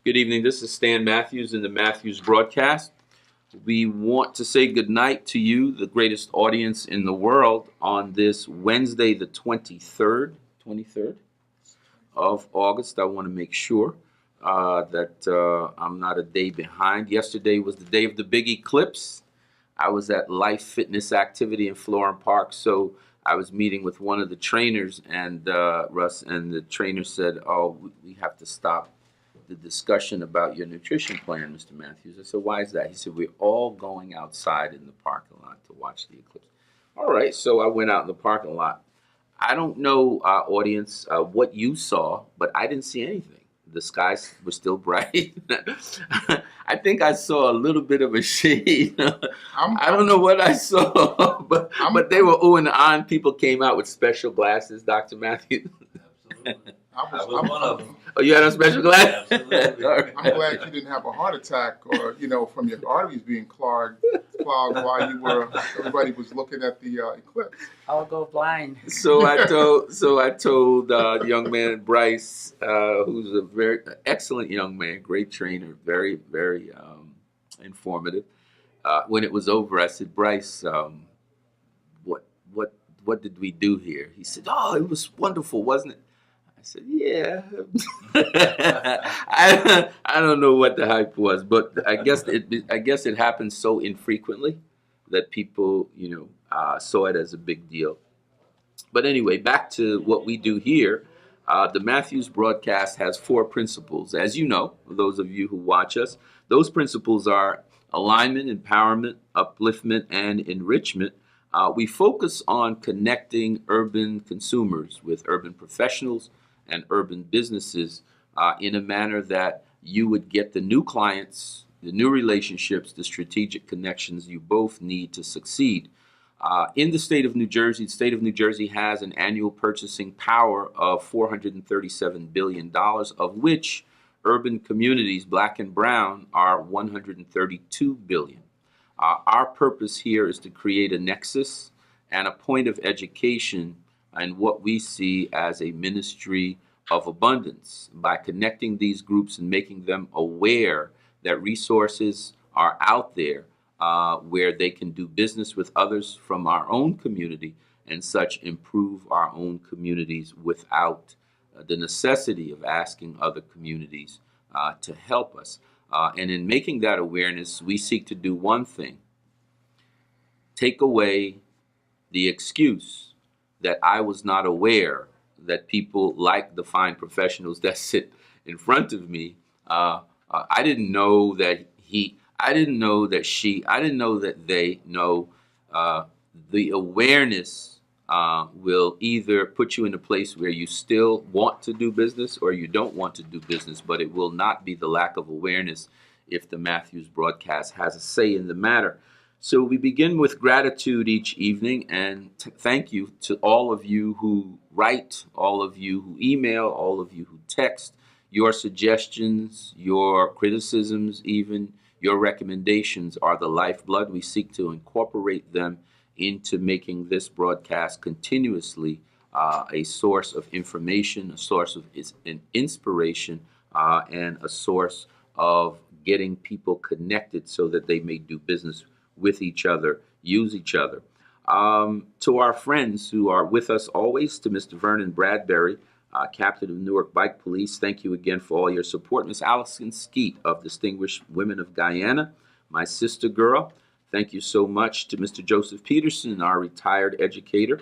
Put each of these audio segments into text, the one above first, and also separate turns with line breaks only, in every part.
Good evening. This is Stan Matthews in the Matthews broadcast. We want to say good night to you, the greatest audience in the world, on this Wednesday, the 23rd of August. I want to make sure that I'm not a day behind. Yesterday was the day of the big eclipse. I was at Life Fitness Activity in Florham Park, so I was meeting with one of the trainers, and Russ, and the trainer said, "Oh, we have to stop the discussion about your nutrition plan, Mr. Matthews." I said, "Why is that?" He said, "We're all going outside in the parking lot to watch the eclipse." All right, so I went out in the parking lot. I don't know, our audience, what you saw, but I didn't see anything. The skies were still bright. I think I saw a little bit of a shade. I don't know what I saw, but they were oohing and ahhing. People came out with special glasses, Dr. Matthews.
Absolutely. I was one of them.
Oh, you had a special glass?
Absolutely.
I'm glad you didn't have a heart attack or, from your arteries being clogged while everybody was looking at the eclipse.
I'll go blind.
So I told the young man Bryce, who's a very excellent young man, great trainer, very, very informative. When it was over, I said, "Bryce, what did we do here?" He said, "Oh, it was wonderful, wasn't it?" I said, "Yeah." I don't know what the hype was, but I guess it happened so infrequently that people saw it as a big deal. But anyway, back to what we do here. The Matthews broadcast has 4 principles, as you know, those of you who watch us. Those principles are alignment, empowerment, upliftment, and enrichment. We focus on connecting urban consumers with urban professionals and urban businesses in a manner that you would get the new clients, the new relationships, the strategic connections you both need to succeed. In the state of New Jersey has an annual purchasing power of $437 billion, of which urban communities, black and brown, are $132 billion. Our purpose here is to create a nexus and a point of education and what we see as a ministry of abundance by connecting these groups and making them aware that resources are out there where they can do business with others from our own community and such improve our own communities without the necessity of asking other communities to help us. And in making that awareness, we seek to do one thing: take away the excuse that I was not aware that people like the fine professionals that sit in front of me. I didn't know that I didn't know that I didn't know that they know. The awareness will either put you in a place where you still want to do business or you don't want to do business, but it will not be the lack of awareness if the Matthews broadcast has a say in the matter. So we begin with gratitude each evening, and thank you to all of you who write, all of you who email, all of you who text. Your suggestions, your criticisms, even your recommendations are the lifeblood. We seek to incorporate them into making this broadcast continuously a source of information, a source of an inspiration, and a source of getting people connected so that they may do business with each other, use each other. To our friends who are with us always, to Mr. Vernon Bradbury, Captain of Newark Bike Police, thank you again for all your support. Miss Allison Skeet of Distinguished Women of Guyana, my sister girl, thank you so much. To Mr. Joseph Peterson, our retired educator.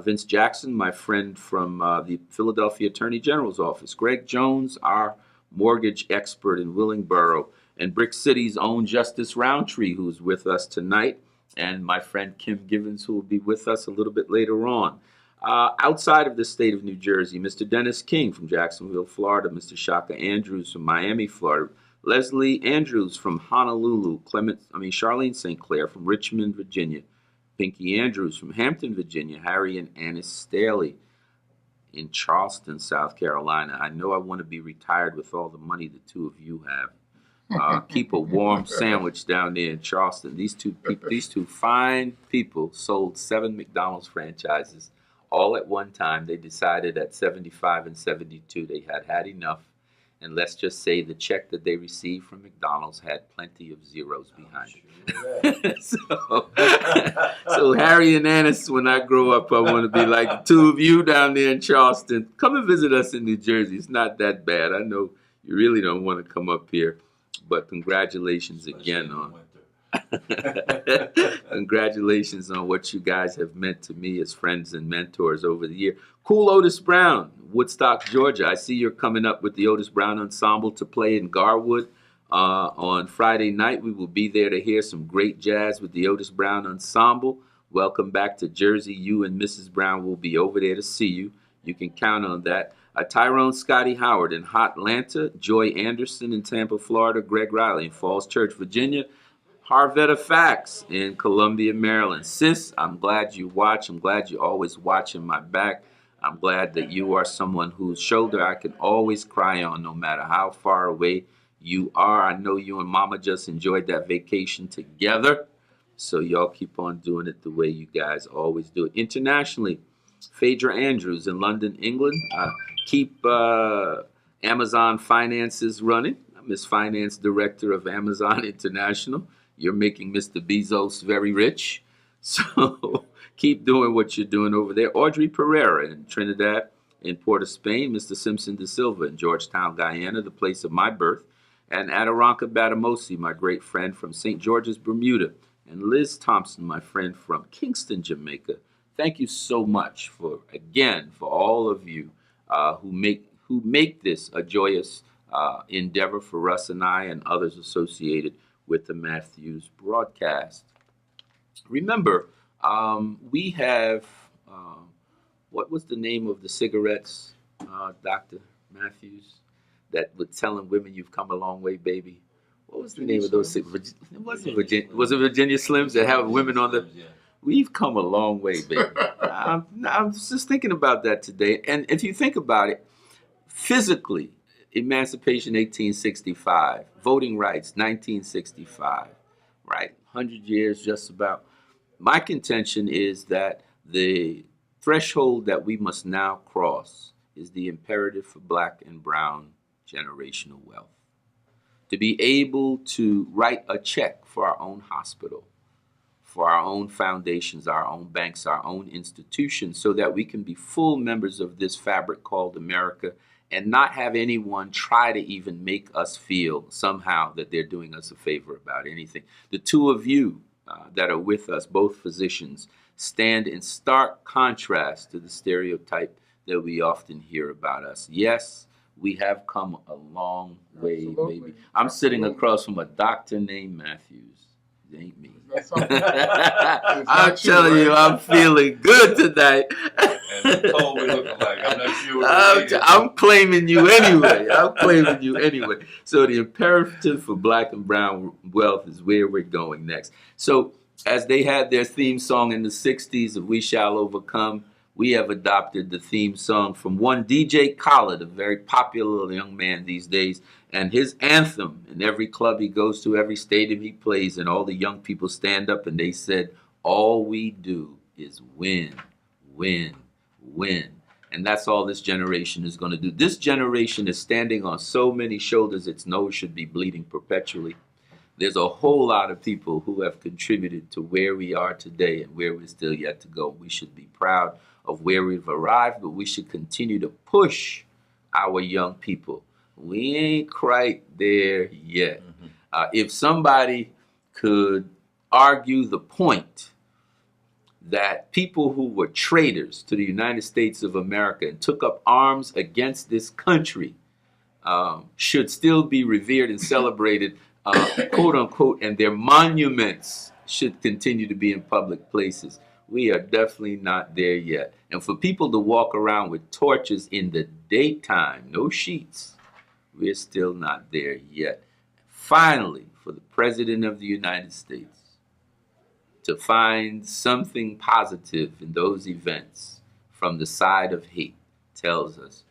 Vince Jackson, my friend from the Philadelphia Attorney General's office. Greg Jones, our mortgage expert in Willingboro. And Brick City's own Justice Roundtree, who's with us tonight. And my friend Kim Givens, who will be with us a little bit later on. Outside of the state of New Jersey, Mr. Dennis King from Jacksonville, Florida. Mr. Shaka Andrews from Miami, Florida. Leslie Andrews from Honolulu. Charlene St. Clair from Richmond, Virginia. Pinky Andrews from Hampton, Virginia. Harry and Annis Staley in Charleston, South Carolina. I know I want to be retired with all the money the two of you have. Keep a warm sandwich down there in Charleston. These two fine people sold 7 McDonald's franchises all at one time. They decided at 75 and 72 they had enough, And let's just say the check that they received from McDonald's had plenty of zeros behind it. So Harry and Annis, when I grow up, I want to be like the two of you down there in Charleston. Come and visit us in New Jersey. It's not that bad. I know you really don't want to come up here, but congratulations again on congratulations on what you guys have meant to me as friends and mentors over the year. Cool Otis Brown, Woodstock, Georgia. I see you're coming up with the Otis Brown Ensemble to play in Garwood on Friday night. We will be there to hear some great jazz with the Otis Brown Ensemble. Welcome back to Jersey. You and Mrs. Brown will be over there to see you. You can count on that. Tyrone Scotty Howard in Hotlanta, Joy Anderson in Tampa, Florida, Greg Riley in Falls Church, Virginia, Harvetta Fax in Columbia, Maryland. Sis, I'm glad you watch. I'm glad you always watching my back. I'm glad that you are someone whose shoulder I can always cry on no matter how far away you are. I know you and Mama just enjoyed that vacation together. So y'all keep on doing it the way you guys always do it. Internationally, Phaedra Andrews in London, England. Keep Amazon Finances running. I'm Miss Finance Director of Amazon International. You're making Mr. Bezos very rich. So keep doing what you're doing over there. Audrey Pereira in Trinidad, in Port of Spain. Mr. Simpson de Silva in Georgetown, Guyana, the place of my birth. And Adoranka Batamosi, my great friend from St. George's, Bermuda. And Liz Thompson, my friend from Kingston, Jamaica. Thank you so much for all of you who make this a joyous endeavor for Russ and I and others associated with the Matthews broadcast. Remember, we have, what was the name of the cigarettes, Dr. Matthews, that was telling women you've come a long way, baby? What was the name of those cigarettes? Was it Virginia Slims that have women on the... We've come a long way, baby. I was just thinking about that today. And if you think about it, physically, Emancipation 1865, voting rights 1965, right? 100 years just about. My contention is that the threshold that we must now cross is the imperative for black and brown generational wealth. To be able to write a check for our own hospital, for our own foundations, our own banks, our own institutions, so that we can be full members of this fabric called America and not have anyone try to even make us feel somehow that they're doing us a favor about anything. The two of you that are with us, both physicians, stand in stark contrast to the stereotype that we often hear about us. Yes, we have come a long way, baby. I'm sitting across from a doctor named Matthews. It ain't me. I'm telling you, I'm feeling good tonight.
And Cole, we looking like I'm not sure.
I'm claiming you anyway. So the imperative for black and brown wealth is where we're going next. So as they had their theme song in the 60s of We Shall Overcome, we have adopted the theme song from one DJ Khaled, a very popular young man these days, and his anthem in every club he goes to, every stadium he plays, and all the young people stand up and they said, all we do is win, win, win. And that's all this generation is going to do. This generation is standing on so many shoulders its nose should be bleeding perpetually. There's a whole lot of people who have contributed to where we are today and where we're still yet to go. We should be proud of where we've arrived, but we should continue to push our young people. We ain't quite there yet. If somebody could argue the point that people who were traitors to the United States of America and took up arms against this country should still be revered and celebrated, quote unquote, and their monuments should continue to be in public places. We are definitely not there yet. And for people to walk around with torches in the daytime, no sheets, we're still not there yet. Finally, for the President of the United States to find something positive in those events from the side of hate tells us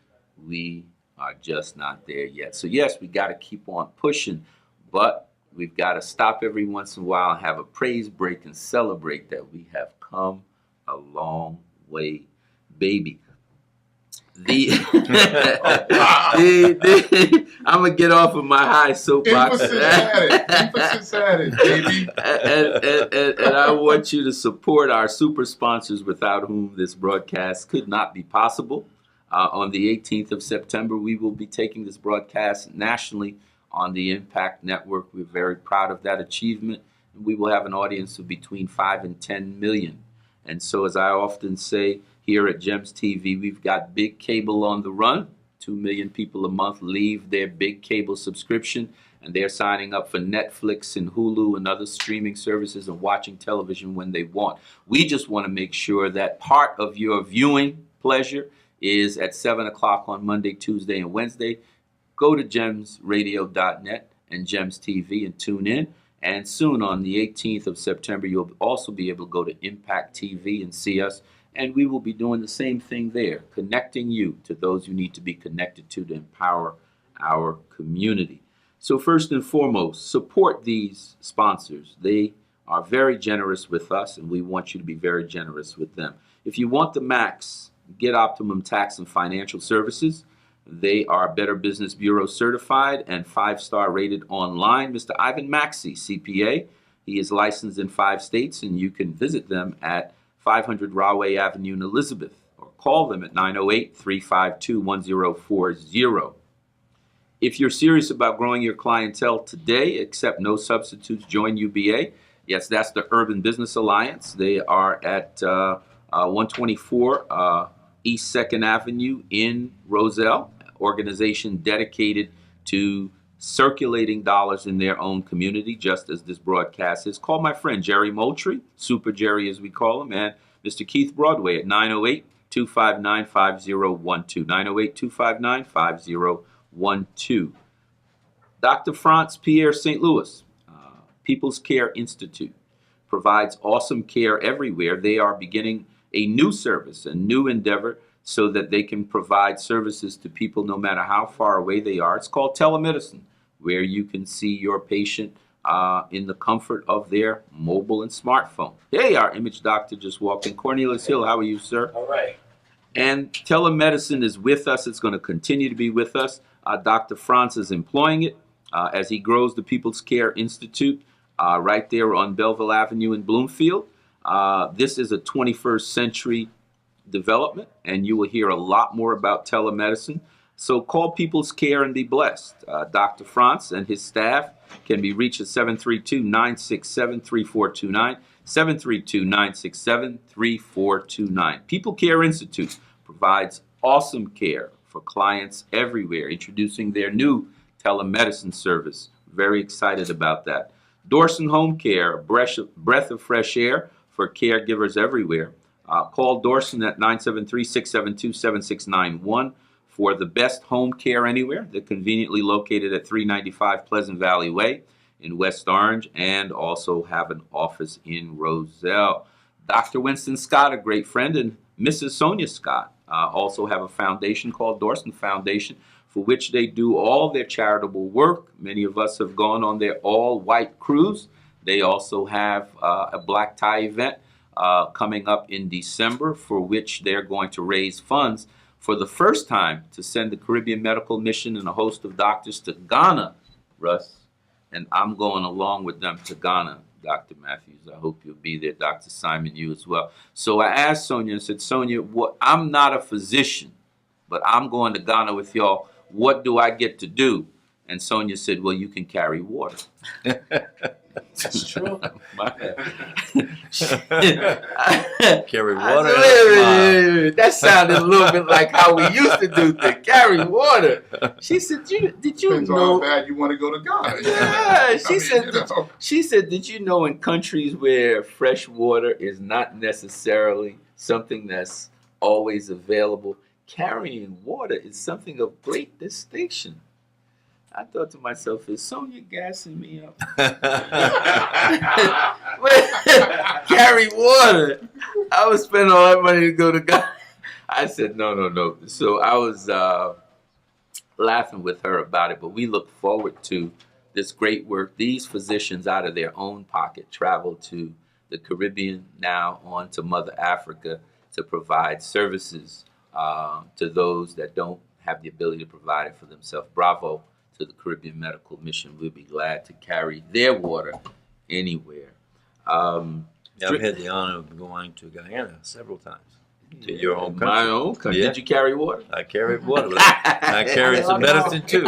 we are just not there yet. So yes, we got to keep on pushing, but we've got to stop every once in a while and have a praise break and celebrate that we have come a long way, baby. I'm gonna get off of my high soapbox.
Emphasis added, baby.
And I want you to support our super sponsors without whom this broadcast could not be possible. On the 18th of September, we will be taking this broadcast nationally on the Impact Network. We're very proud of that achievement. We will have an audience of between 5 and 10 million. And so, as I often say here at GEMS TV, we've got big cable on the run. 2 million people a month leave their big cable subscription, and they're signing up for Netflix and Hulu and other streaming services and watching television when they want. We just want to make sure that part of your viewing pleasure is at 7 o'clock on Monday, Tuesday, and Wednesday. Go to gemsradio.net and GEMS TV and tune in. And soon on the 18th of September, you'll also be able to go to Impact TV and see us. And we will be doing the same thing there, connecting you to those you need to be connected to empower our community. So first and foremost, support these sponsors. They are very generous with us, and we want you to be very generous with them. If you want the max, get Optimum Tax and Financial Services. They are Better Business Bureau certified and 5-star rated online. Mr. Ivan Maxey, CPA. He is licensed in 5 states, and you can visit them at 500 Rahway Avenue in Elizabeth, or call them at 908-352-1040. If you're serious about growing your clientele today, accept no substitutes, join UBA. Yes, that's the Urban Business Alliance. They are at 124 East 2nd Avenue in Roselle, organization dedicated to circulating dollars in their own community, just as this broadcast is. Call my friend Jerry Moultrie, Super Jerry as we call him, and Mr. Keith Broadway at 908-259-5012, 908-259-5012. Dr. Franz Pierre St. Louis, People's Care Institute, provides awesome care everywhere. They are beginning a new service, a new endeavor, so that they can provide services to people no matter how far away they are. It's called telemedicine, where you can see your patient in the comfort of their mobile and smartphone. Hey, our image doctor just walked in. Cornelius Hill, how are you, sir?
All right.
And telemedicine is with us. It's going to continue to be with us. Dr. Franz is employing it as he grows the People's Care Institute right there on Belleville Avenue in Bloomfield. This is a 21st century development, and you will hear a lot more about telemedicine. So call People's Care and be blessed. Dr. Franz and his staff can be reached at 732-967-3429, 732-967-3429. People Care Institute provides awesome care for clients everywhere, introducing their new telemedicine service. Very excited about that. Dorson Home Care, a breath of fresh air for caregivers everywhere. Call Dorson at 973-672-7691 for the best home care anywhere. They're conveniently located at 395 Pleasant Valley Way in West Orange, and also have an office in Roselle. Dr. Winston Scott, a great friend, and Mrs. Sonia Scott also have a foundation called Dorson Foundation, for which they do all their charitable work. Many of us have gone on their all-white cruise. They also have a black tie event coming up in December, for which they're going to raise funds for the first time to send the Caribbean Medical Mission and a host of doctors to Ghana, Russ. And I'm going along with them to Ghana, Dr. Matthews. I hope you'll be there. Dr. Simon, you as well. So I asked Sonia and said, Sonia, I'm not a physician, but I'm going to Ghana with y'all. What do I get to do? And Sonia said, well, you can carry water.
That's true.
Carry water.
That sounded a little bit like how we used to do things. Carry water. She said, did you
Depends on
know?
how bad you want to go to Ghana.
Yeah, she said.
you know.
She said, did you know in countries where fresh water is not necessarily something that's always available, carrying water is something of great distinction. I thought to myself, is Sonia gassing me up? Carry water. I was spending all that money to go to Ghana. I said, no. So I was laughing with her about it, but we look forward to this great work. These physicians, out of their own pocket, travel to the Caribbean, now on to Mother Africa, to provide services to those that don't have the ability to provide it for themselves. Bravo to the Caribbean Medical Mission. We'll be glad to carry their water anywhere.
I've had the honor of going to Guyana several times. To your own country.
My own country.
Yeah.
Did you carry water?
I carried water. But I carried some medicine too.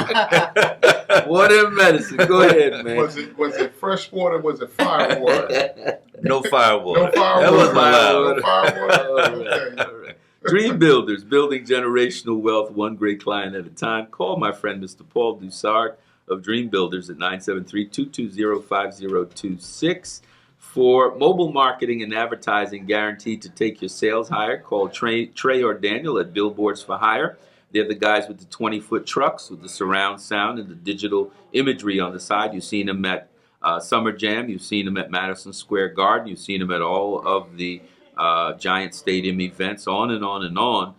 Water and medicine. Go ahead, man.
Was it fresh water? Was it fire water?
No fire water.
No fire
That
water.
wasn't allowed.
No fire water.
All right,
Okay.
all right. Dream Builders, building generational wealth, one great client at a time. Call my friend Mr. Paul Dussard of Dream Builders at 973-220-5026. For mobile marketing and advertising guaranteed to take your sales higher, call Trey or Daniel at Billboards for Hire. They're the guys with the 20-foot trucks with the surround sound and the digital imagery on the side. You've seen them at Summer Jam. You've seen them at Madison Square Garden. You've seen them at all of the Giant Stadium events, on and on and on.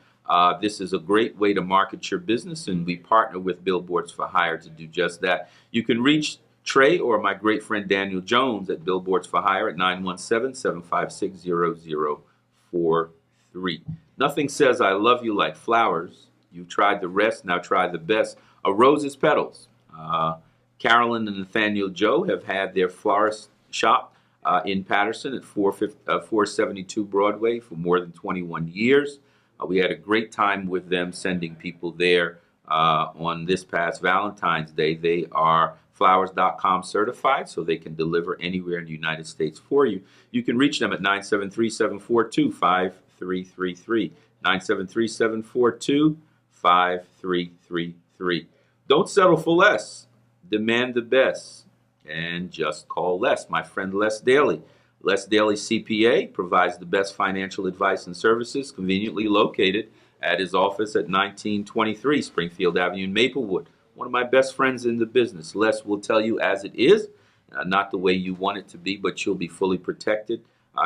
This is a great way to market your business, and we partner with Billboards for Hire to do just that. You can reach Trey or my great friend Daniel Jones at Billboards for Hire at 917-756-0043. Nothing says I love you like flowers. You've tried the rest, now try the best. A rose's petals. Carolyn and Nathaniel Joe have had their florist shop in Patterson at 472 Broadway for more than 21 years. We had a great time with them sending people there on this past Valentine's Day. They are flowers.com certified, so they can deliver anywhere in the United States for you. You can reach them at 973-742-5333. 973-742-5333. Don't settle for less. Demand the best. And just call Les, my friend Les Daly. Les Daly CPA provides the best financial advice and services, conveniently located at his office at 1923 Springfield Avenue in Maplewood. One of my best friends in the business. Les will tell you as it is, not the way you want it to be, but you'll be fully protected.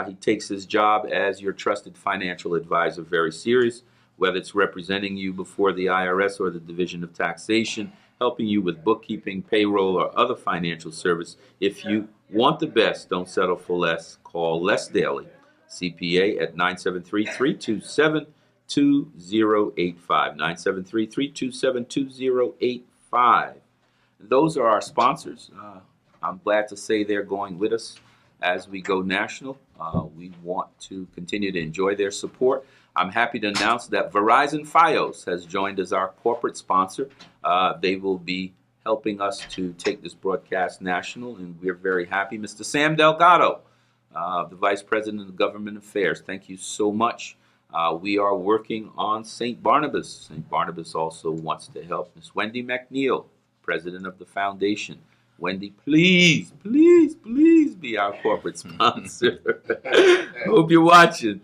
He takes his job as your trusted financial advisor very serious, whether it's representing you before the IRS or the Division of Taxation, helping you with bookkeeping, payroll, or other financial service. If you want the best, don't settle for less. Call Les Daly, CPA, at 973-327-2085. 973-327-2085. Those are our sponsors. I'm glad to say they're going with us as we go national. We want to continue to enjoy their support. I'm happy to announce that Verizon Fios has joined as our corporate sponsor. They will be helping us to take this broadcast national, and we're very happy. Mr. Sam Delgado, the Vice President of Government Affairs, thank you so much. We are working on St. Barnabas. St. Barnabas also wants to help. Ms. Wendy McNeil, President of the Foundation. Wendy, please, please, please be our corporate sponsor. Hope you're watching.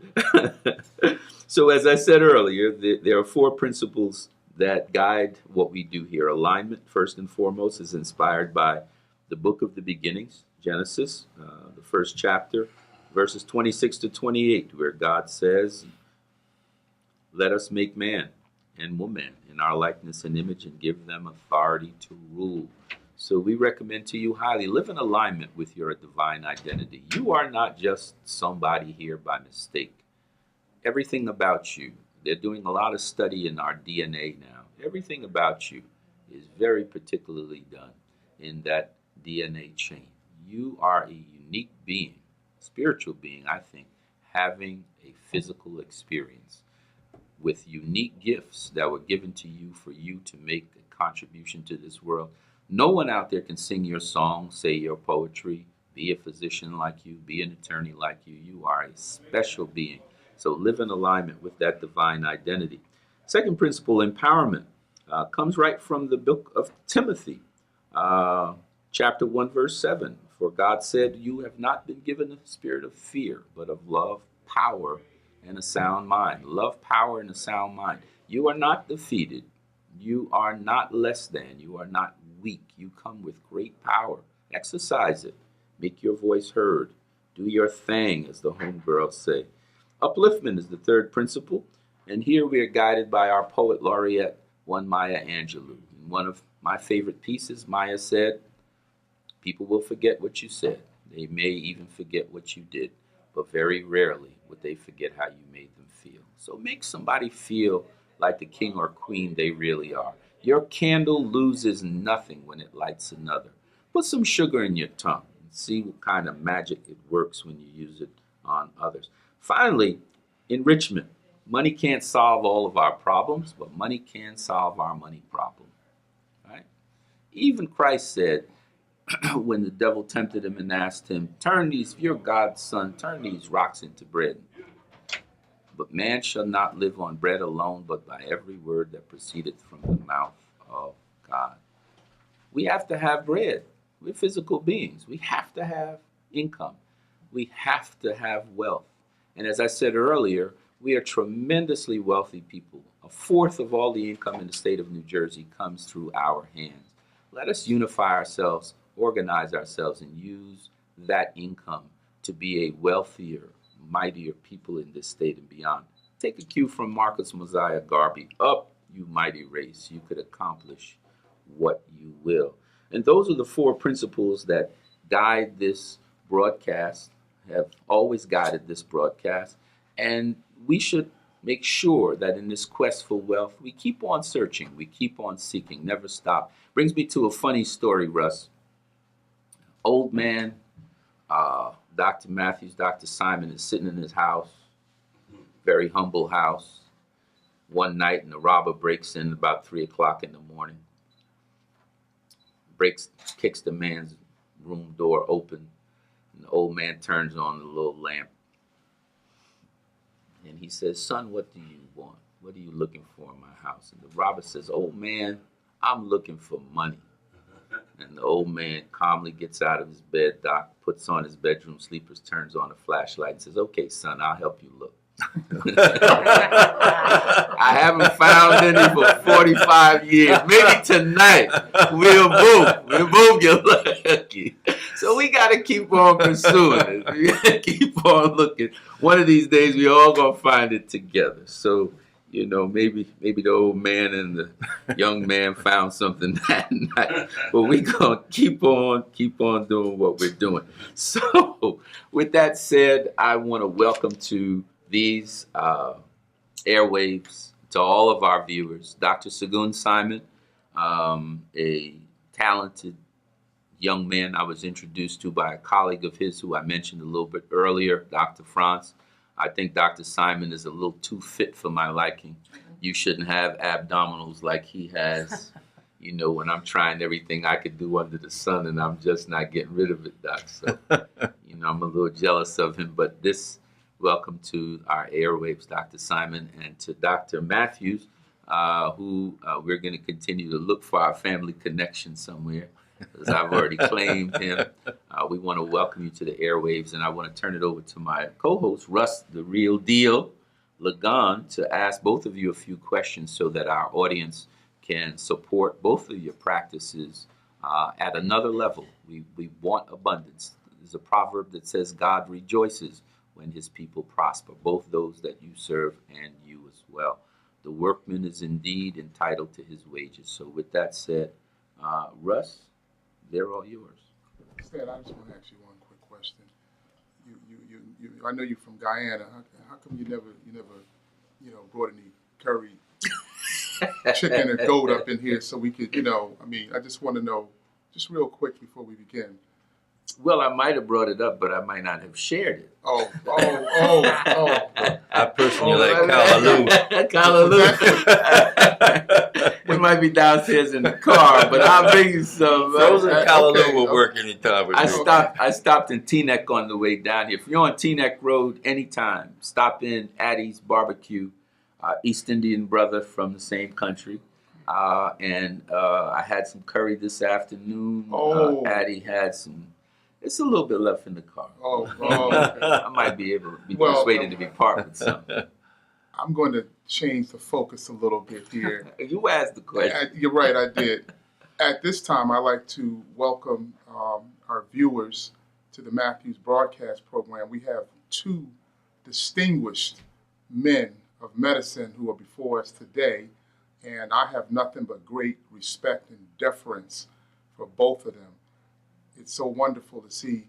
So as I said earlier, there are 4 principles that guide what we do here. Alignment, first and foremost, is inspired by the book of the beginnings, Genesis, the first chapter, verses 26 to 28, where God says, let us make man and woman in our likeness and image and give them authority to rule. So we recommend to you highly, live in alignment with your divine identity. You are not just somebody here by mistake. Everything about you, they're doing a lot of study in our DNA now. Everything about you is very particularly done in that DNA chain. You are a unique being, spiritual being, I think, having a physical experience with unique gifts that were given to you for you to make a contribution to this world. No one out there can sing your song, say your poetry, be a physician like you, be an attorney like you. You are a special being. So live in alignment with that divine identity. Second principle, empowerment, comes right from the book of Timothy, chapter 1, verse 7. For God said, you have not been given a spirit of fear, but of love, power, and a sound mind. Love, power, and a sound mind. You are not defeated. You are not less than. You are not weak. You come with great power. Exercise it. Make your voice heard. Do your thing, as the homegirls say. Upliftment is the third principle. And here we are guided by our poet laureate, one Maya Angelou. In one of my favorite pieces, Maya said, people will forget what you said. They may even forget what you did. But very rarely would they forget how you made them feel. So make somebody feel like the king or queen they really are. Your candle loses nothing when it lights another. Put some sugar in your tongue and see what kind of magic it works when you use it on others. Finally, enrichment. Money can't solve all of our problems, but money can solve our money problem. Right? Even Christ said, when the devil tempted him and asked him, if you're God's son, turn these rocks into bread. But man shall not live on bread alone, but by every word that proceedeth from the mouth of God. We have to have bread. We're physical beings. We have to have income. We have to have wealth. And as I said earlier, we are tremendously wealthy people. A fourth of all the income in the state of New Jersey comes through our hands. Let us unify ourselves, organize ourselves, and use that income to be a wealthier, mightier people in this state and beyond. Take a cue from Marcus Mosiah Garvey. Up, you mighty race, you could accomplish what you will. And those are the four principles that guide this broadcast, have always guided this broadcast. And we should make sure that in this quest for wealth, we keep on searching, we keep on seeking, never stop. Brings me to a funny story, Russ. Old man, Dr. Matthews, Dr. Simon is sitting in his house, very humble house, one night, and a robber breaks in about 3 o'clock in the morning. Kicks the man's room door open, and the old man turns on the little lamp. And he says, son, what do you want? What are you looking for in my house? And the robber says, old man, I'm looking for money. And the old man calmly gets out of his bed, Doc, puts on his bedroom slippers, turns on a flashlight, and says, okay, son, I'll help you look. I haven't found any for 45 years. Maybe tonight we'll both get lucky. So we got to keep on pursuing it. We got to keep on looking. One of these days we all gonna find it together. So maybe the old man and the young man found something that night. But we gonna keep on doing what we're doing. So with that said, I want to welcome to these airwaves to all of our viewers, Dr. Segun Simon, a talented young man I was introduced to by a colleague of his who I mentioned a little bit earlier, Dr. France. I think Dr. Simon is a little too fit for my liking. You shouldn't have abdominals like he has, when I'm trying everything I could do under the sun and I'm just not getting rid of it, Doc. So, I'm a little jealous of him, but welcome to our airwaves, Dr. Simon, and to Dr. Matthews, who we're going to continue to look for our family connection somewhere, as I've already claimed him. We want to welcome you to the airwaves, and I want to turn it over to my co-host, Russ, the real deal, Lagan, to ask both of you a few questions so that our audience can support both of your practices at another level. We want abundance. There's a proverb that says God rejoices when his people prosper, both those that you serve and you as well. The workman is indeed entitled to his wages. So with that said, Russ, they're all yours.
Stan, I just want to ask you one quick question. I know you're from Guyana. How come you never brought any curry chicken or goat up in here so we could, I just want to know, just real quick before we begin.
Well, I might have brought it up, but I might not have shared it.
Oh.
I personally like callaloo.
Callaloo. It might be downstairs in the car, but I'll bring you some.
Frozen callaloo will work anytime.
I stopped in Teaneck on the way down here. If you're on Teaneck Road anytime, stop in Addie's Barbecue, East Indian brother from the same country. And I had some curry this afternoon. Addie had some. It's a little bit left in the car. I might be able to be persuaded to be part with some.
I'm going to change the focus a little bit here.
You asked the question.
You're right, I did. At this time, I'd like to welcome our viewers to the Matthews broadcast program. We have two distinguished men of medicine who are before us today, and I have nothing but great respect and deference for both of them. It's so wonderful to see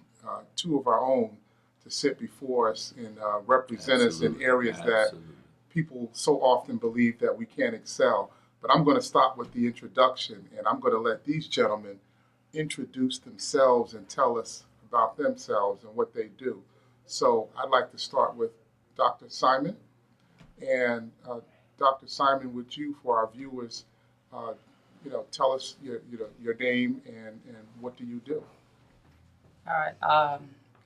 two of our own to sit before us and represent us in areas that people so often believe that we can't excel. But I'm going to stop with the introduction, and I'm going to let these gentlemen introduce themselves and tell us about themselves and what they do. So I'd like to start with Dr. Simon. And Dr. Simon, would you, for our viewers, tell us your name and what do you do?
All right.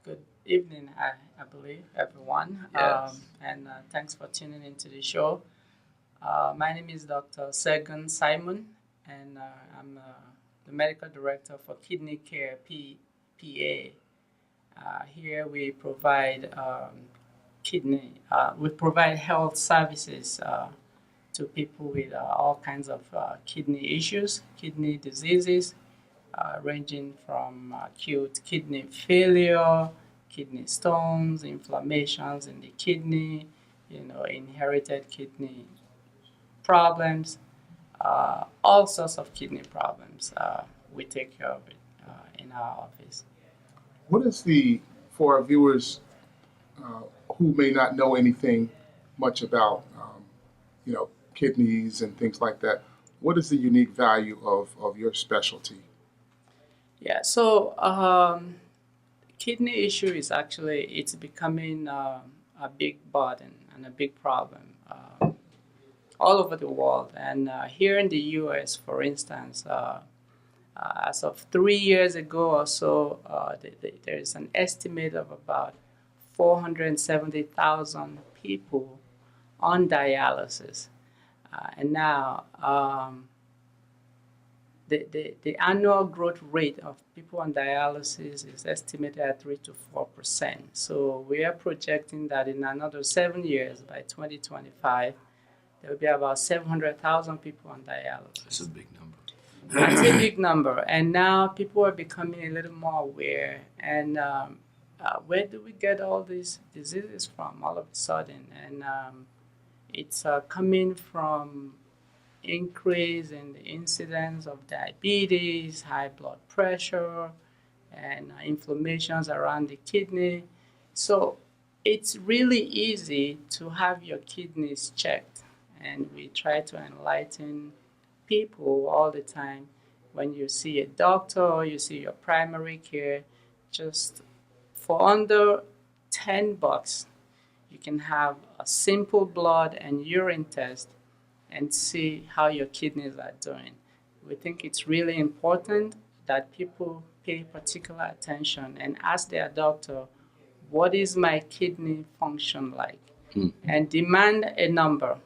Good evening, I believe, everyone.
Yes.
And thanks for tuning into the show. My name is Dr. Sergun Simon, and I'm the medical director for Kidney Care PA. Here we provide we provide health services to people with all kinds of kidney issues, kidney diseases, ranging from acute kidney failure, kidney stones, inflammations in the kidney, inherited kidney problems, all sorts of kidney problems. We take care of it in our office.
What is for our viewers who may not know anything much about, kidneys and things like that, what is the unique value of your specialty?
Yeah, so kidney issue is actually, it's becoming a big burden and a big problem all over the world. And here in the US, for instance, as of 3 years ago or so, there is an estimate of about 470,000 people on dialysis. And now the annual growth rate of people on dialysis is estimated at 3 to 4%. So we are projecting that in another 7 years, by 2025, there will be about 700,000 people on dialysis.
That's a big number.
That's a big number. And now people are becoming a little more aware. And where do we get all these diseases from all of a sudden? And it's coming from increase in the incidence of diabetes, high blood pressure, and inflammations around the kidney. So it's really easy to have your kidneys checked. And we try to enlighten people all the time. When you see a doctor or you see your primary care, just for under $10, you can have a simple blood and urine test and see how your kidneys are doing. We think it's really important that people pay particular attention and ask their doctor, what is my kidney function like? And demand a number.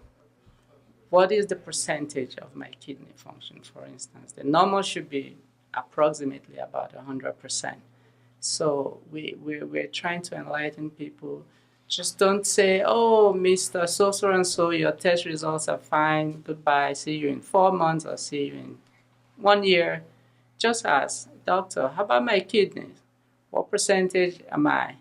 What is the percentage of my kidney function, for instance? The normal should be approximately about 100%. So we're trying to enlighten people. Just don't say, oh, Mr. So-and-so, your test results are fine. Goodbye. See you in 4 months or see you in 1 year. Just ask, doctor, how about my kidneys? What percentage am I?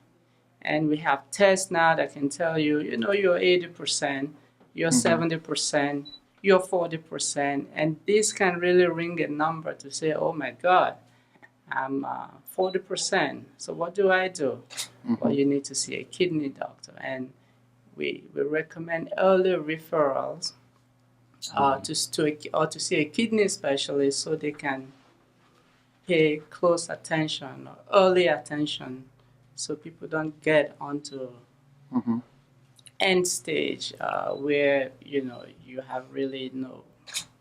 And we have tests now that can tell you, you're 80%, you're 70%, you're 40%. And this can really ring a number to say, oh, my God, I'm 40%. So what do I do? Well, you need to see a kidney doctor. And we recommend early referrals to see a kidney specialist so they can pay close attention or early attention so people don't get onto end stage where, you have really no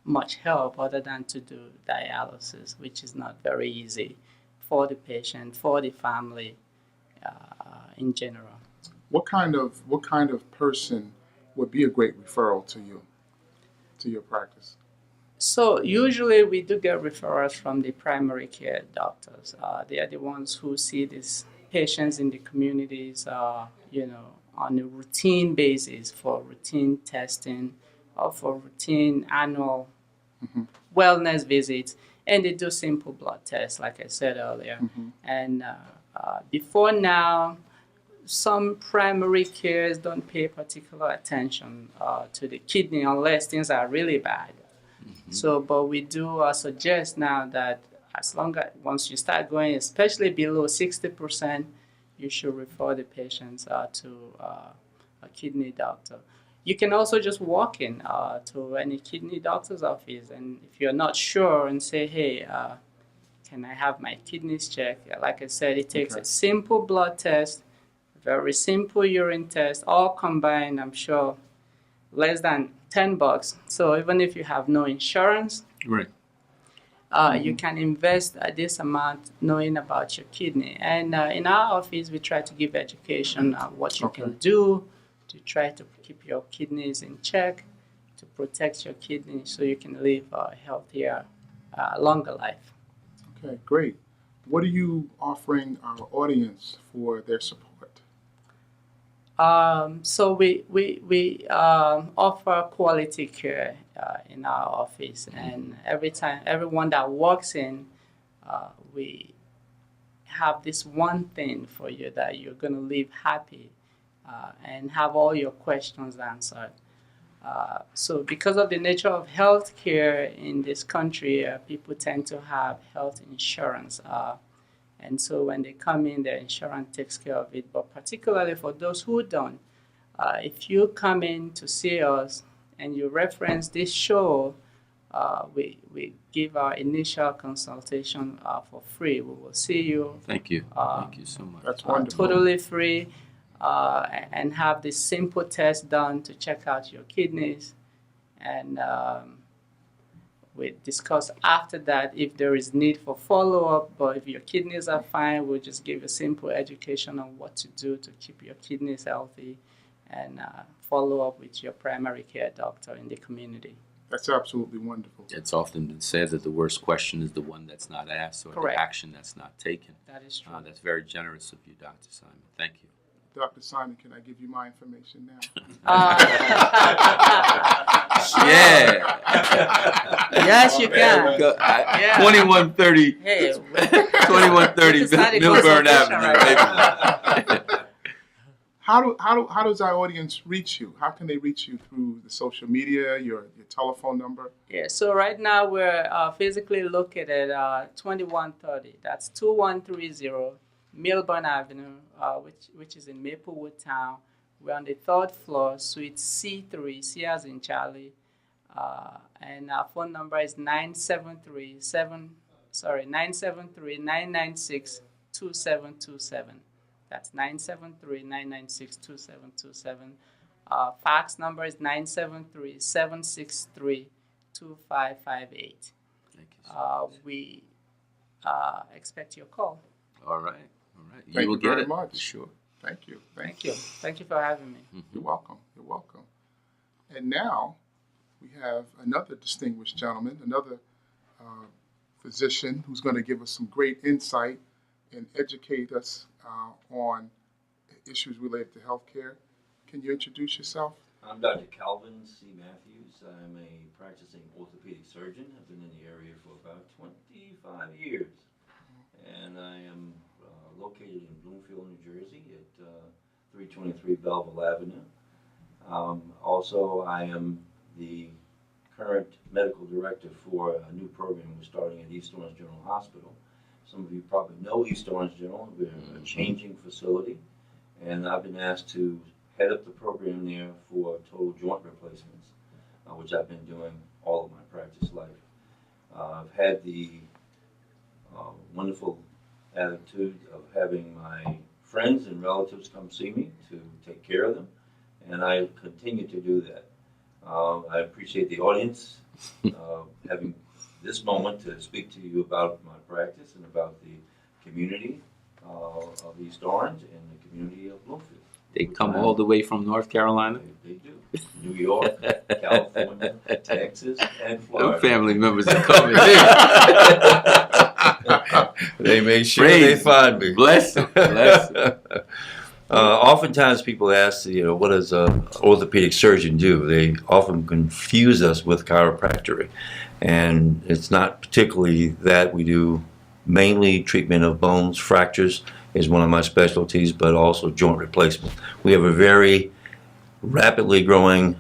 much help other than to do dialysis, which is not very easy for the patient, for the family in general.
What kind of person would be a great referral to you, to your practice?
So usually we do get referrals from the primary care doctors. They are the ones who see these patients in the communities, on a routine basis for routine testing or for routine annual wellness visits. And they do simple blood tests, like I said earlier. And before now, some primary cares don't pay particular attention to the kidney unless things are really bad. So, but we do suggest now that once you start going, especially below 60%, you should refer the patients to a kidney doctor. you can also just walk in to any kidney doctor's office, and if you're not sure, and say, hey, can I have my kidneys checked? Like I said, it takes a simple blood test, very simple urine test, all combined, I'm sure, less than $10. So even if you have no insurance,
Right.
you can invest this amount knowing about your kidney. And in our office, we try to give education on what you can do to try to keep your kidneys in check, to protect your kidneys so you can live a healthier, longer life.
Okay, great. What are you offering our audience for their support?
So we offer quality care in our office, and everyone that walks in, we have this one thing for you that you're going to leave happy and have all your questions answered. So because of the nature of healthcare in this country, people tend to have health insurance. And so when they come in, their insurance takes care of it. But particularly for those who don't, if you come in to see us and you reference this show, we give our initial consultation for free. We will see you.
Thank you. Thank you so much.
That's wonderful.
Totally free, and have this simple test done to check out your kidneys. And we discuss after that if there is need for follow-up, but if your kidneys are fine, we'll just give you simple education on what to do to keep your kidneys healthy, and follow up with your primary care doctor in the community.
That's absolutely wonderful.
It's often been said that the worst question is the one that's not asked, or
Correct.
the action that's not taken.
That is true.
That's very generous of you, Dr. Simon. Thank you.
Dr. Simon, can I give you my information now?
Yeah.
Yes, you can. Yeah.
2130.
Hey,
2130
It's not a
Milburn
consultation
Avenue.
How does our audience reach you? How can they reach you through the social media, your telephone number?
yeah, so right now we're physically located at 2130. That's 2130 Milburn Avenue, which is in Maplewood Town. We're on the 3rd floor, suite C3, C as in Charlie. And our phone number is 973-996-2727. That's 973-996-2727. Fax number is 973-763-2558.
Thank you.
We expect your call.
All right.
Thank
You will
you
get
very
it.
much.
For sure.
Thank you.
Thank you. Thank you for having me.
You're welcome. You're welcome. And now we have another distinguished gentleman, another physician who's going to give us some great insight and educate us on issues related to healthcare. Can you introduce yourself?
I'm Dr. Kelvin Matthews. I'm a practicing orthopedic surgeon. I've been in the area for about 25 years. And I am located in Bloomfield, New Jersey at 323 Belleville Avenue. Also, I am the current medical director for a new program we're starting at East Orange General Hospital. Some of you probably know East Orange General. We're a changing facility, and I've been asked to head up the program there for total joint replacements, which I've been doing all of my practice life. I've had the wonderful attitude of having my friends and relatives come see me to take care of them, and I continue to do that. I appreciate the audience having this moment to speak to you about my practice and about the community of East Orange and the community of Bloomfield.
They come all the way from North Carolina?
They do. New York, California, Texas, and
No
Florida.
family members are coming here.
They make sure
Praise
they find me.
Bless them. Bless them.
Oftentimes people ask, what does an orthopedic surgeon do? They often confuse us with chiropractic. And it's not particularly that. We do mainly treatment of bones. Fractures is one of my specialties, but also joint replacement. We have a very rapidly growing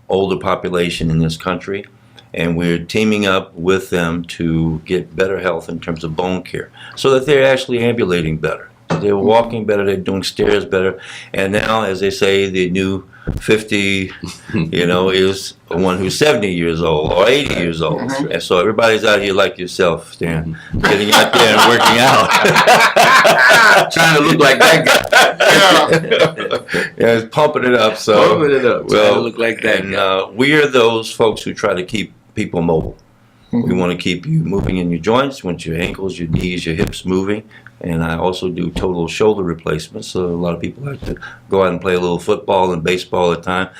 older population in this country, and we're teaming up with them to get better health in terms of bone care so that they're actually ambulating better. They're walking better. They're doing stairs better. And now, as they say, the new 50, is one who's 70 years old or 80 years old. And so everybody's out here like yourself, Stan, getting out there and working out.
Trying to look like that guy.
It's pumping it up. So
Pumping it up. Trying to look like that guy.
We are those folks who try to keep people mobile. We want to keep you moving in your joints, want your ankles, your knees, your hips moving. And I also do total shoulder replacements. So a lot of people like to go out and play a little football and baseball at time.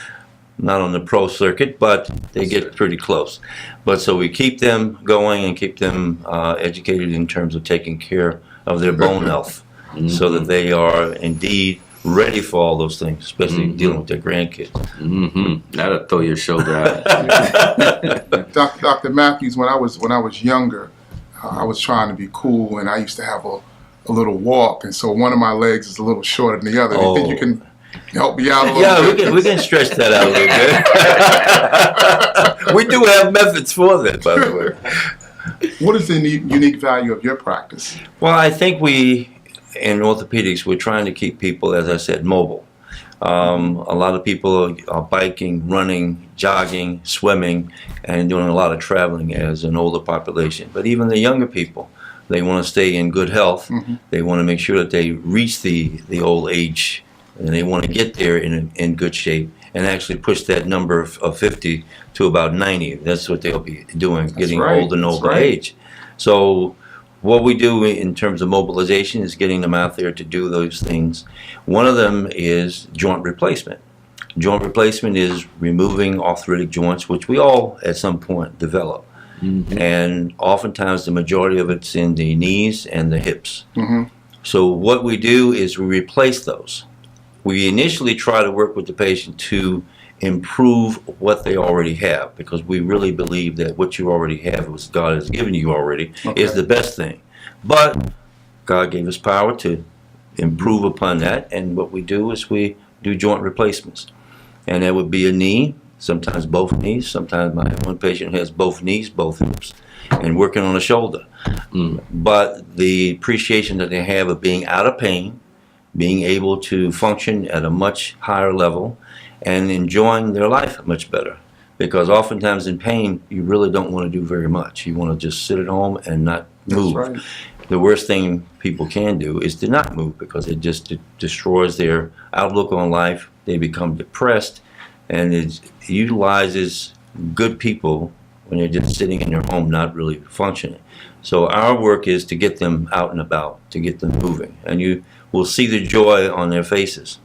Not on the pro circuit, but they get pretty close. But so we keep them going and keep them educated in terms of taking care of their bone health, so that they are indeed ready for all those things, especially dealing with their grandkids.
That'll throw your shoulder out.
Dr. Matthews, when I was younger, I was trying to be cool, and I used to have a little walk, and so one of my legs is a little shorter than the other. Do you think you can help me out a little bit?
Yeah, we can stretch that out a little bit. We do have methods for that, by the way.
What is the unique value of your practice?
Well, I think in orthopedics, we're trying to keep people, as I said, mobile. A lot of people are biking, running, jogging, swimming, and doing a lot of traveling as an older population. But even the younger people, they want to stay in good health. They want to make sure that they reach the old age, and they want to get there in good shape and actually push that number of 50 to about 90. That's what they'll be doing, getting older and older age. So what we do in terms of mobilization is getting them out there to do those things. One of them is joint replacement. Joint replacement is removing arthritic joints, which we all at some point develop. And oftentimes the majority of it's in the knees and the hips. So what we do is we replace those. We initially try to work with the patient to improve what they already have, because we really believe that what you already have, what God has given you already, is the best thing. But God gave us power to improve upon that, and what we do is we do joint replacements. And that would be a knee, sometimes both knees. Sometimes I have one patient who has both knees, both hips, and working on a shoulder. But the appreciation that they have of being out of pain, being able to function at a much higher level, and enjoying their life much better. Because oftentimes in pain, you really don't want to do very much. You want to just sit at home and not move.
That's right.
The worst thing people can do is to not move, because it just destroys their outlook on life. They become depressed, and it utilizes good people when they're just sitting in their home not really functioning. So our work is to get them out and about, to get them moving. And you will see the joy on their faces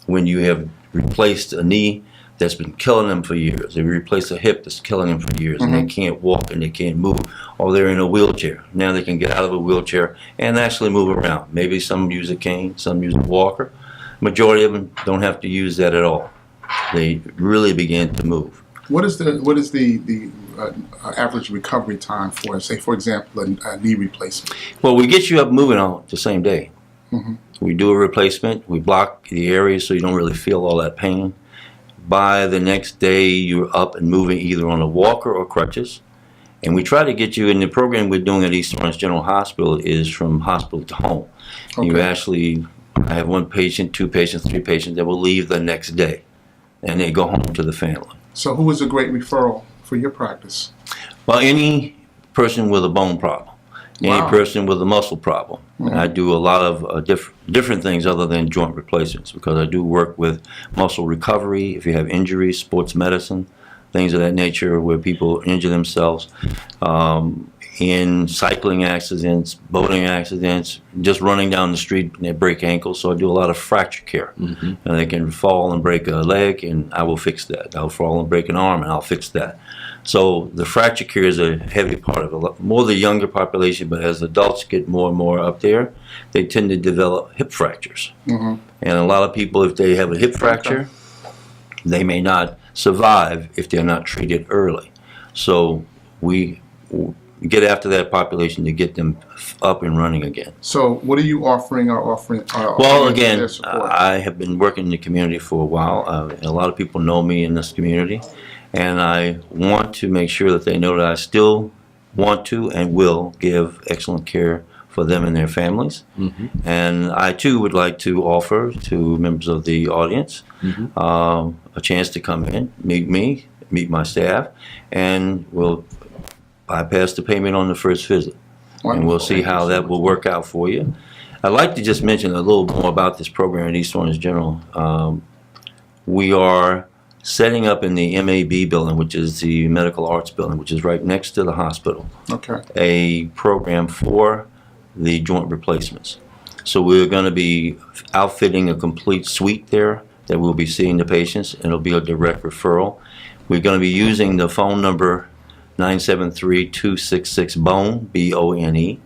when you have replaced a knee that's been killing them for years. They replaced a hip that's killing them for years, and they can't walk and they can't move, or they're in a wheelchair. Now they can get out of a wheelchair and actually move around. Maybe some use a cane, some use a walker. Majority of them don't have to use that at all. They really begin to move.
What is the average recovery time for, say, for example, a knee replacement?
Well, we get you up moving on the same day. We do a replacement. We block the area so you don't really feel all that pain. By the next day, you're up and moving either on a walker or crutches. And we try to get you in the program we're doing at East Orange General Hospital is from hospital to home. You actually, I have one patient, two patients, three patients that will leave the next day, and they go home to the family.
So who is a great referral for your practice?
Well, any person with a bone problem, any person with a muscle problem. And I do a lot of different things other than joint replacements, because I do work with muscle recovery, if you have injuries, sports medicine, things of that nature where people injure themselves, in cycling accidents, boating accidents, just running down the street and they break ankles. So I do a lot of fracture care. And they can fall and break a leg, and I will fix that. I'll fall and break an arm, and I'll fix that. So the fracture care is a heavy part of it. More the younger population, but as adults get more and more up there, they tend to develop hip fractures. And a lot of people, if they have a hip fracture, they may not survive if they're not treated early. So we get after that population to get them up and running again.
So what are you offering?
Well, again, I have been working in the community for a while. A lot of people know me in this community. And I want to make sure that they know that I still want to and will give excellent care for them and their families.
Mm-hmm.
And I too would like to offer to members of the audience a chance to come in, meet me, meet my staff, and we'll bypass the payment on the first visit. And we'll see how that will work out for you. I'd like to just mention a little more about this program at East Orange General. We are setting up in the MAB building, which is the Medical Arts building, which is right next to the hospital, a program for the joint replacements. So we're going to be outfitting a complete suite there that we'll be seeing the patients, and it'll be a direct referral. We're going to be using the phone number 973-266-BONE, B-O-N-E.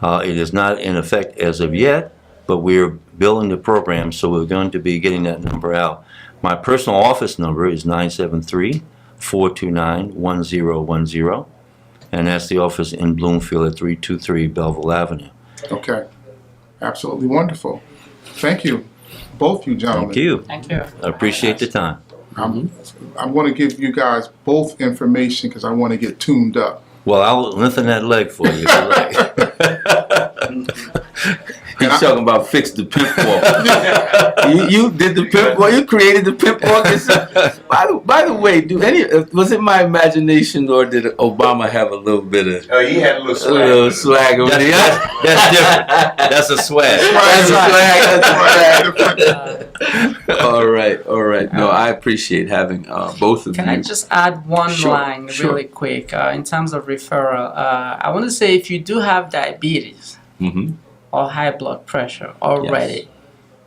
It is not in effect as of yet, but we're building the program, so we're going to be getting that number out. My personal office number is 973-429-1010, and that's the office in Bloomfield at 323 Belleville Avenue.
Okay. Absolutely wonderful. Thank you, both you gentlemen.
Thank you.
Thank you.
I appreciate the time.
I want to give you guys both information because I want to get tuned up.
Well, I'll lengthen that leg for you if you like.
He's talking about fix the pimp walk. you did the pimp walk. You created the pimp walk yourself. By the way, was it my imagination or did Obama have a little bit of?
Oh, he had a little swag.
A little swag over there.
That's different. That's a swag.
That's a swag. All right. No, I appreciate having both of you.
Can I just add one line
Sure.
really quick in terms of referral? I want to say if you do have diabetes or high blood pressure already,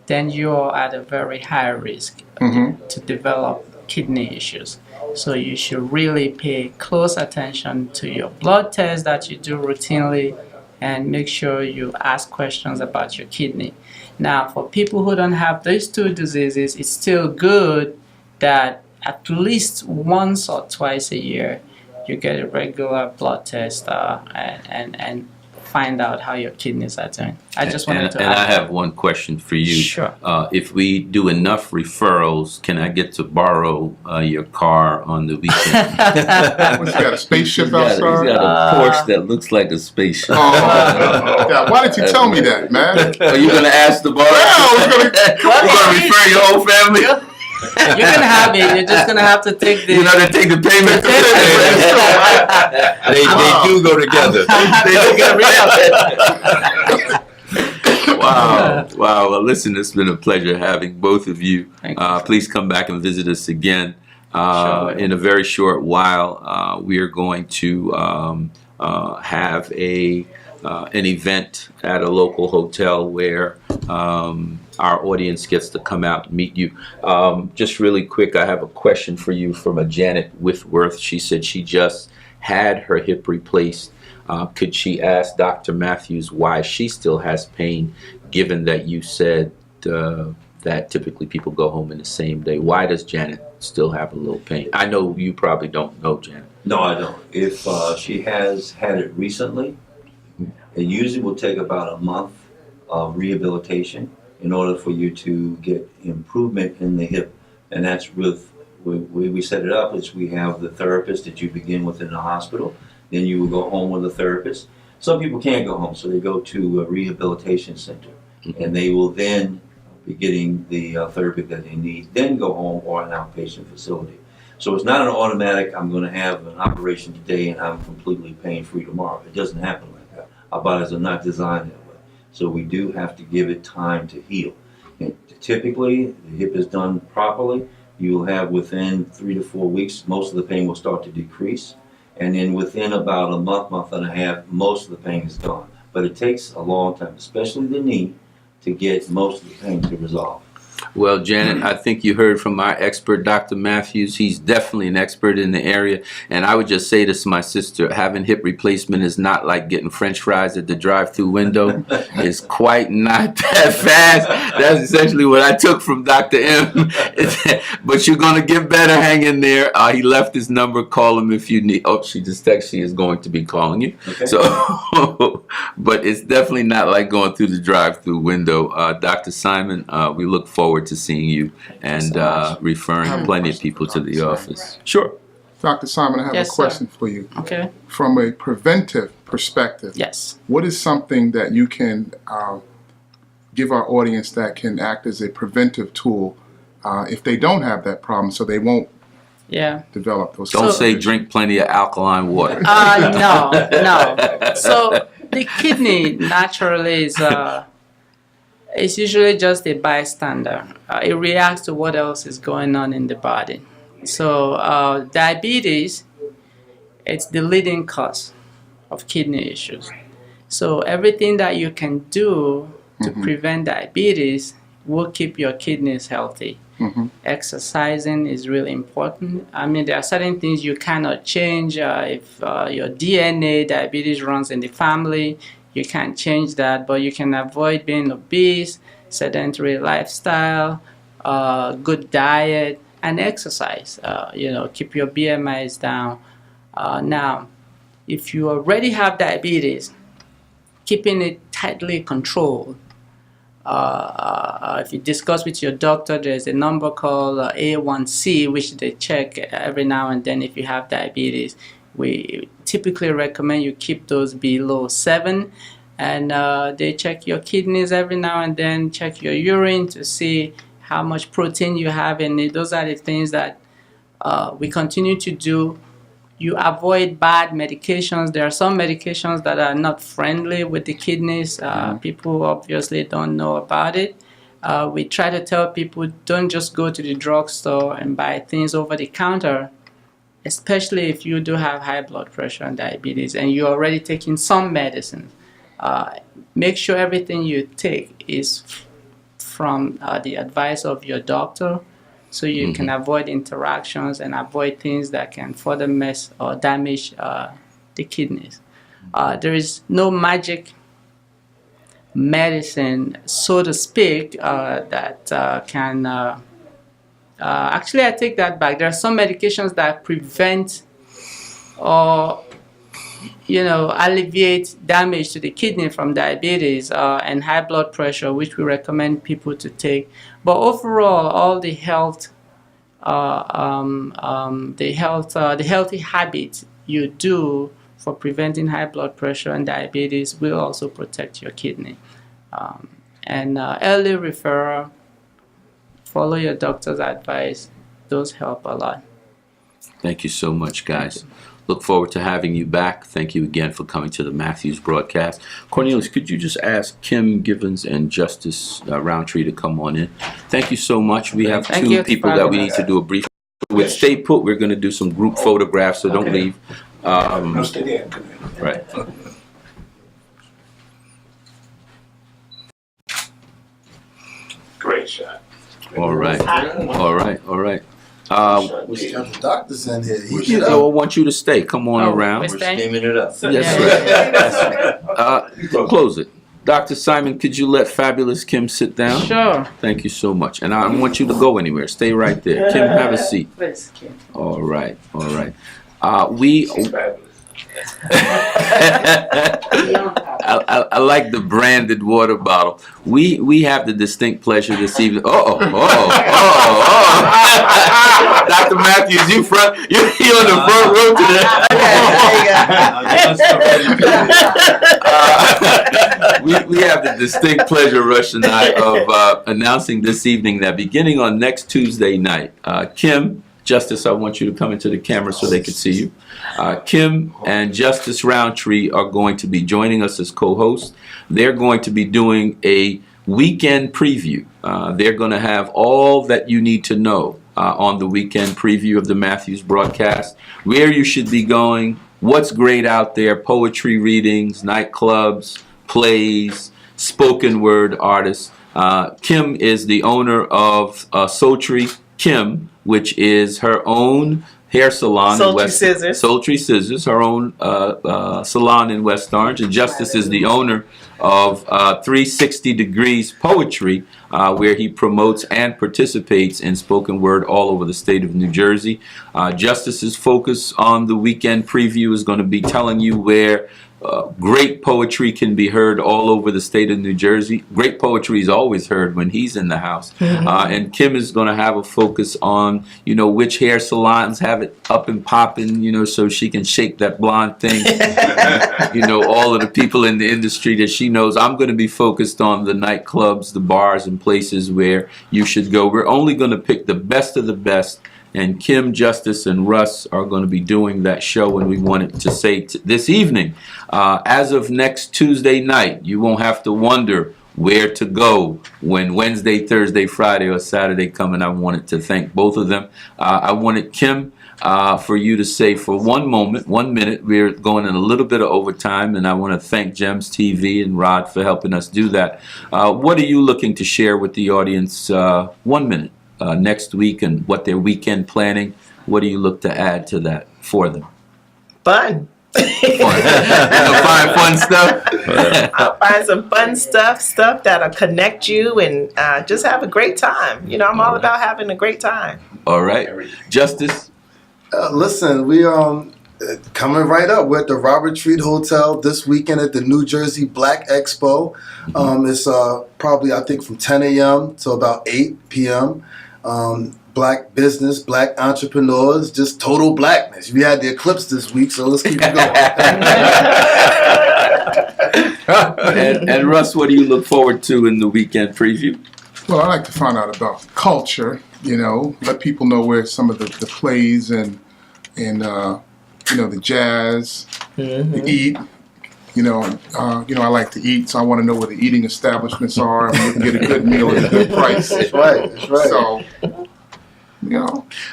then you're at a very high risk to develop kidney issues. So you should really pay close attention to your blood tests that you do routinely and make sure you ask questions about your kidney. Now, for people who don't have those two diseases, it's still good that at least once or twice a year you get a regular blood test and find out how your kidneys are doing. I just wanted to
and
add
I have
that.
one question for you.
Sure.
If we do enough referrals, can I get to borrow your car on the weekend?
He's got a spaceship
He's
outside.
got a Porsche that looks like a spaceship.
Yeah, why didn't you tell me that, man?
Are you going to ask the bar?
Yeah,
You're going to refer your whole family?
You can have it. You're just gonna have to take the.
You know, they take the payment.
They do go together.
They together. Wow. Well, listen, it's been a pleasure having both of you.
Thank you.
Please come back and visit us again.
Sure.
In a very short while, we are going to have an event at a local hotel where our audience gets to come out and meet you. Just really quick, I have a question for you from a Janet Whitworth. She said she just had her hip replaced. Could she ask Dr. Matthews why she still has pain, given that you said that typically people go home in the same day? Why does Janet still have a little pain? I know you probably don't know, Janet.
No, I don't. If she has had it recently, it usually will take about a month of rehabilitation in order for you to get improvement in the hip. And that's with, we set it up is we have the therapist that you begin with in the hospital. Then you will go home with a therapist. Some people can't go home, so they go to a rehabilitation center. And they will then be getting the therapy that they need, then go home or an outpatient facility. So it's not an automatic, I'm going to have an operation today and I'm completely pain-free tomorrow. It doesn't happen like that. Our bodies are not designed that way. So we do have to give it time to heal. And typically, the hip is done properly. You will have within 3 to 4 weeks, most of the pain will start to decrease. And then within about a month and a half, most of the pain is gone. But it takes a long time, especially the knee, to get most of the pain to resolve.
Well, Janet, I think you heard from our expert, Dr. Matthews. He's definitely an expert in the area. And I would just say this to my sister, having hip replacement is not like getting French fries at the drive-through window. It's quite not that fast. That's essentially what I took from Dr. M. But you're going to get better. Hang in there. He left his number. Call him if you need. Oh, she just texted. She is going to be calling you.
Okay.
So, but it's definitely not like going through the drive-through window. Dr. Simon, we look forward to seeing you and referring plenty of people to the office. Sure.
Dr. Simon, I have
Yes,
a question for you.
Okay.
From a preventive perspective,
Yes.
what is something that you can give our audience that can act as a preventive tool if they don't have that problem, so they won't
Yeah.
develop those?
Don't
So-
say drink plenty of alkaline water.
No. So the kidney naturally is usually just a bystander. It reacts to what else is going on in the body. So diabetes, it's the leading cause of kidney issues. So everything that you can do to prevent diabetes will keep your kidneys healthy. Exercising is really important. I mean, there are certain things you cannot change. If your DNA, diabetes runs in the family, you can't change that, but you can avoid being obese, sedentary lifestyle, good diet, and exercise. Keep your BMIs down. Now, if you already have diabetes, keeping it tightly controlled. If you discuss with your doctor, there's a number called A1C, which they check every now and then if you have diabetes. We typically recommend you keep those below 7, and they check your kidneys every now and then, check your urine to see how much protein you have in it. Those are the things that we continue to do. You avoid bad medications. There are some medications that are not friendly with the kidneys. People obviously don't know about it. We try to tell people, don't just go to the drugstore and buy things over the counter, especially if you do have high blood pressure and diabetes and you're already taking some medicine. Make sure everything you take is from the advice of your doctor, so you can avoid interactions and avoid things that can further mess or damage the kidneys. There is no magic medicine, so to speak, that can... actually, I take that back. There are some medications that prevent or alleviate damage to the kidney from diabetes and high blood pressure, which we recommend people to take. But overall, all the healthy habits you do for preventing high blood pressure and diabetes will also protect your kidney. And early referral, follow your doctor's advice. Those help a lot.
Thank you so much, guys. Look forward to having you back. Thank you again for coming to the Matthews broadcast. Cornelius, could you just ask Kim Givens and Justice Roundtree to come on in? Thank you so much. We have two people that we need to do a brief. With Stay Put, we're going to do some group photographs, so don't leave.
No, stay there.
Right.
Great shot.
All right.
We got the doctors in here.
I want you to stay. Come on around.
We're steaming it up.
Yes, right. Close it. Dr. Simon, could you let Fabulous Kim sit down?
Sure.
Thank you so much. And I don't want you to go anywhere. Stay right there. Kim, have a seat.
Please, Kim.
All right.
She's fabulous.
I like the branded water bottle. We have the distinct pleasure this evening. Dr. Matthews, you're on the front row today. We have the distinct pleasure, Rush and I, of announcing this evening that beginning on next Tuesday night, Kim, Justice, I want you to come into the camera so they can see you. Kim and Justice Roundtree are going to be joining us as co-hosts. They're going to be doing a weekend preview. They're going to have all that you need to know on the weekend preview of the Matthews broadcast, where you should be going, what's great out there, poetry readings, nightclubs, plays, spoken word artists. Kim is the owner of Sultry Kim, which is her own hair salon. Sultry Scissors, her own salon in West Orange. And Justice is the owner of 360 Degrees Poetry, where he promotes and participates in spoken word all over the state of New Jersey. Justice's focus on the weekend preview is going to be telling you where Great poetry can be heard all over the state of New Jersey. Great poetry is always heard when he's in the house. And Kim is going to have a focus on, which hair salons have it up and popping, so she can shake that blonde thing. All of the people in the industry that she knows. I'm going to be focused on the nightclubs, the bars, and places where you should go. We're only going to pick the best of the best. And Kim, Justice, and Russ are going to be doing that show, and we wanted to say this evening, as of next Tuesday night, you won't have to wonder where to go when Wednesday, Thursday, Friday, or Saturday come, and I wanted to thank both of them. I wanted Kim for you to say for 1 minute, we're going in a little bit of overtime, and I want to thank Gems TV and Rod for helping us do that. What are you looking to share with the audience? 1 minute. Next week and what their weekend planning. What do you look to add to that for them?
Fun.
Find fun stuff.
I'll find some fun stuff that'll connect you and just have a great time. I'm all about having a great time.
All right, Justice.
Listen, we coming right up. We're at the Robert Treat Hotel this weekend at the New Jersey Black Expo. It's probably, I think, from 10 a.m. to about 8 p.m. Black business, black entrepreneurs, just total blackness. We had the eclipse this week, so let's keep it
going. and Russ, what do you look forward to in the weekend preview?
Well, I like to find out about culture, let people know where some of the plays and the jazz, the eat. I like to eat, so I want to know where the eating establishments are and we can get a good meal at a good price.
That's right.
So,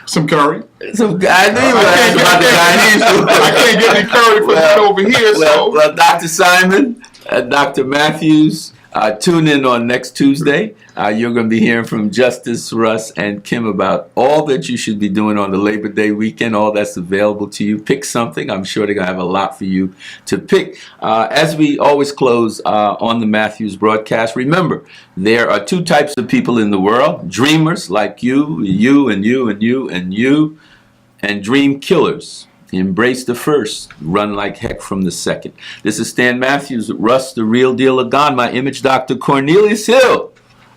some curry.
I knew you were asking about the Chinese.
I can't get any curry from that over here.
Well, Dr. Simon and Dr. Matthews, tune in on next Tuesday. You're going to be hearing from Justice, Russ, and Kim about all that you should be doing on the Labor Day weekend, all that's available to you. Pick something. I'm sure they're going to have a lot for you to pick. As we always close on the Matthews broadcast, remember, there are two types of people in the world: dreamers like you, and dream killers. Embrace the first, run like heck from the second. This is Stan Matthews, Russ, the real deal of Gone, my image Dr. Cornelius Hill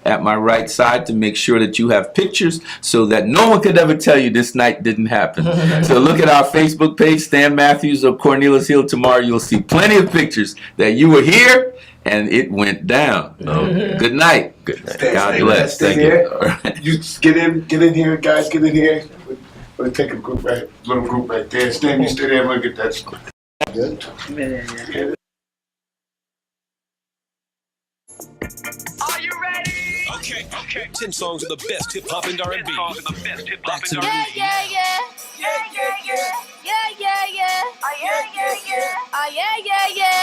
at my right side to make sure that you have pictures so that no one could ever tell you this night didn't happen. So look at our Facebook page, Stan Matthews or Cornelius Hill. Tomorrow you'll see plenty of pictures that you were here and it went down. Good night. Good night. God bless. Thank you. Right.
You get in here, guys, get in here. We'll take a little group right there. Stan, you stay there and we'll get that stuff. Good.
Yeah.
Are you ready?
Okay. 10 songs of the best hip hop and R&B. Back to
Yeah, yeah, yeah. Yeah, yeah, yeah. Yeah, yeah, yeah. Oh, yeah, yeah, yeah. Oh, yeah, yeah, yeah.